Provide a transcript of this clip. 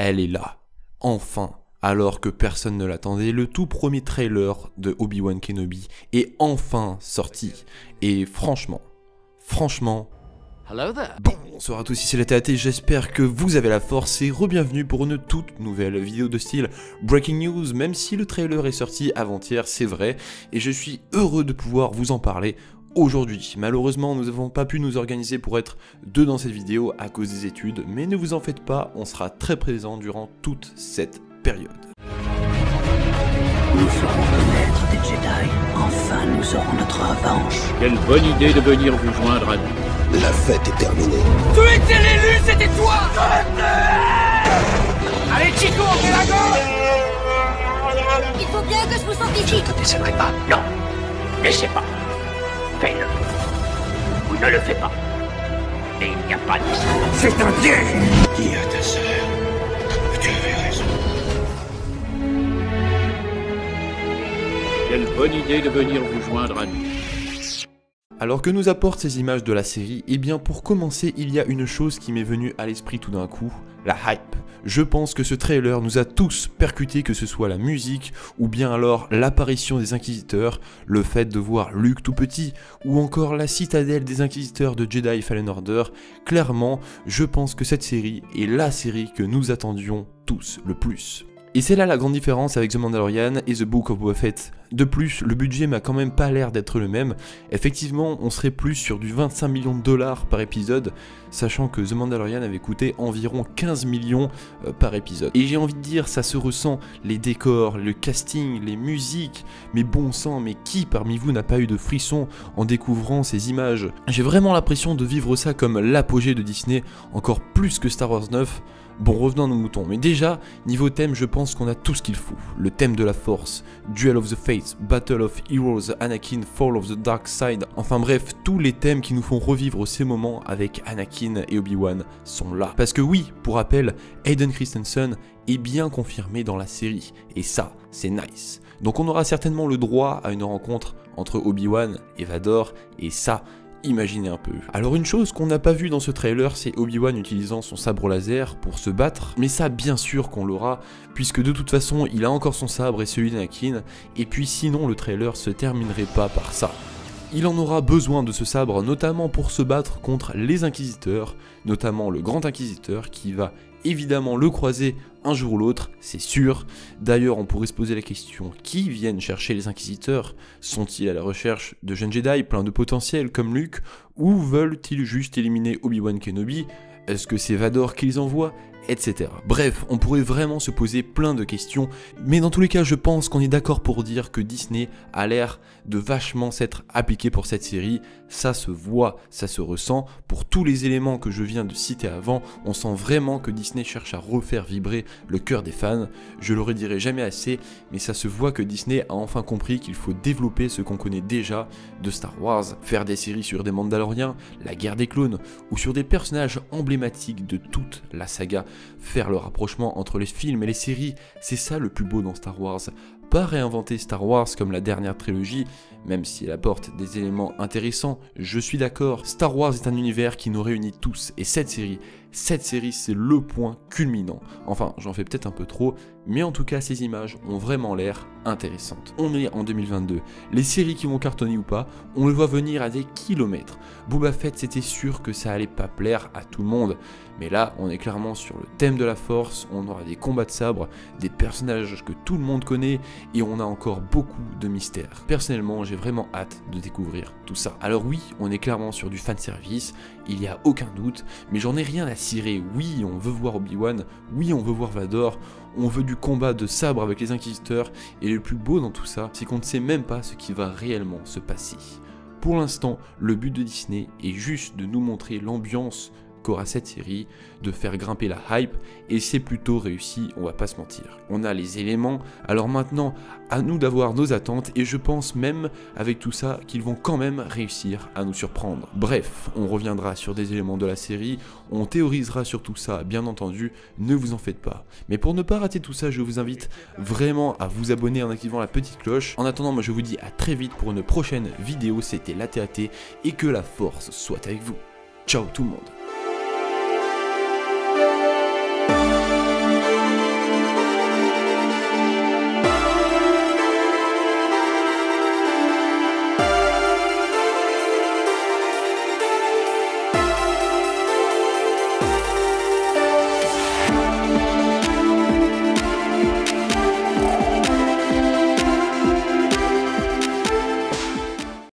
elle est là, enfin, alors que personne ne l'attendait, le tout premier trailer de Obi-Wan Kenobi est enfin sorti. Et franchement, bonsoir à tous, ici c'est la TAT, j'espère que vous avez la force et re-bienvenue pour une toute nouvelle vidéo de style Breaking News, même si le trailer est sorti avant-hier, c'est vrai, et je suis heureux de pouvoir vous en parler aujourd'hui. Malheureusement, nous n'avons pas pu nous organiser pour être deux dans cette vidéo à cause des études, mais ne vous en faites pas, on sera très présent durant toute cette période. Nous ferons le maître des Jedi. Enfin, nous aurons notre revanche. Quelle bonne idée de venir vous joindre à nous. La fête est terminée. Tu étais l'élu, c'était toi. Allez, Chico, on fait la gauche. Il faut bien que je vous sente ici. Je ne te décevrai pas. Non. Laissez pas. Fais-le. Ou ne le fais pas. Et il n'y a pas de... C'est un piège. Dis à ta sœur que tu avais raison. Quelle bonne idée de venir vous joindre à nous. Alors que nous apportent ces images de la série, eh bien pour commencer, il y a une chose qui m'est venue à l'esprit tout d'un coup, la hype. Je pense que ce trailer nous a tous percuté, que ce soit la musique, ou bien alors l'apparition des Inquisiteurs, le fait de voir Luke tout petit, ou encore la citadelle des Inquisiteurs de Jedi Fallen Order. Clairement, je pense que cette série est la série que nous attendions tous le plus. Et c'est là la grande différence avec The Mandalorian et The Book of Boba Fett. De plus, le budget m'a quand même pas l'air d'être le même. Effectivement, on serait plus sur du 25 millions de dollars par épisode, sachant que The Mandalorian avait coûté environ 15 millions par épisode. Et j'ai envie de dire, ça se ressent, les décors, le casting, les musiques, mais bon sang, mais qui parmi vous n'a pas eu de frisson en découvrant ces images? J'ai vraiment l'impression de vivre ça comme l'apogée de Disney, encore plus que Star Wars 9. Bon, revenons à nos moutons, mais déjà, niveau thème, je pense qu'on a tout ce qu'il faut. Le thème de la Force, Duel of the Fates, Battle of Heroes, Anakin, Fall of the Dark Side, enfin bref, tous les thèmes qui nous font revivre ces moments avec Anakin et Obi-Wan sont là. Parce que oui, pour rappel, Hayden Christensen est bien confirmé dans la série, et ça, c'est nice. Donc on aura certainement le droit à une rencontre entre Obi-Wan et Vador, et ça, imaginez un peu. Alors une chose qu'on n'a pas vu dans ce trailer, c'est Obi-Wan utilisant son sabre laser pour se battre, mais ça bien sûr qu'on l'aura, puisque de toute façon il a encore son sabre et celui d'Anakin, et puis sinon le trailer se terminerait pas par ça. Il en aura besoin de ce sabre, notamment pour se battre contre les Inquisiteurs, notamment le Grand Inquisiteur qui va évidemment le croiser un jour ou l'autre, c'est sûr. D'ailleurs, on pourrait se poser la question, qui viennent chercher les Inquisiteurs? Sont-ils à la recherche de jeunes Jedi pleins de potentiel comme Luke, ou veulent-ils juste éliminer Obi-Wan Kenobi? Est-ce que c'est Vador qui les envoie? Etc. Bref, on pourrait vraiment se poser plein de questions, mais dans tous les cas, je pense qu'on est d'accord pour dire que Disney a l'air de vachement s'être appliqué pour cette série. Ça se voit, ça se ressent. Pour tous les éléments que je viens de citer avant, on sent vraiment que Disney cherche à refaire vibrer le cœur des fans. Je le redirai jamais assez, mais ça se voit que Disney a enfin compris qu'il faut développer ce qu'on connaît déjà de Star Wars, faire des séries sur des Mandaloriens, la guerre des clones, ou sur des personnages emblématiques de toute la saga. Faire le rapprochement entre les films et les séries, c'est ça le plus beau dans Star Wars. Pas réinventer Star Wars comme la dernière trilogie, même si elle apporte des éléments intéressants, je suis d'accord. Star Wars est un univers qui nous réunit tous, et cette série c'est le point culminant. Enfin, j'en fais peut-être un peu trop, mais en tout cas ces images ont vraiment l'air intéressantes. On est en 2022, les séries qui vont cartonner ou pas, on le voit venir à des kilomètres. Boba Fett, c'était sûr que ça allait pas plaire à tout le monde, mais là on est clairement sur le thème de la Force, on aura des combats de sabre, des personnages que tout le monde connaît, et on a encore beaucoup de mystères. Personnellement, j'ai vraiment hâte de découvrir tout ça. Alors oui, on est clairement sur du fanservice, il n'y a aucun doute, mais j'en ai rien à cirer. Oui, on veut voir Obi-Wan, oui, on veut voir Vador, on veut du combat de sabre avec les Inquisiteurs, et le plus beau dans tout ça, c'est qu'on ne sait même pas ce qui va réellement se passer. Pour l'instant, le but de Disney est juste de nous montrer l'ambiance qu'aura cette série, de faire grimper la hype, et c'est plutôt réussi, on va pas se mentir. On a les éléments, alors maintenant, à nous d'avoir nos attentes, et je pense même, avec tout ça, qu'ils vont quand même réussir à nous surprendre. Bref, on reviendra sur des éléments de la série, on théorisera sur tout ça, bien entendu, ne vous en faites pas. Mais pour ne pas rater tout ça, je vous invite vraiment à vous abonner en activant la petite cloche. En attendant, moi je vous dis à très vite pour une prochaine vidéo, c'était la TAT, et que la force soit avec vous. Ciao tout le monde.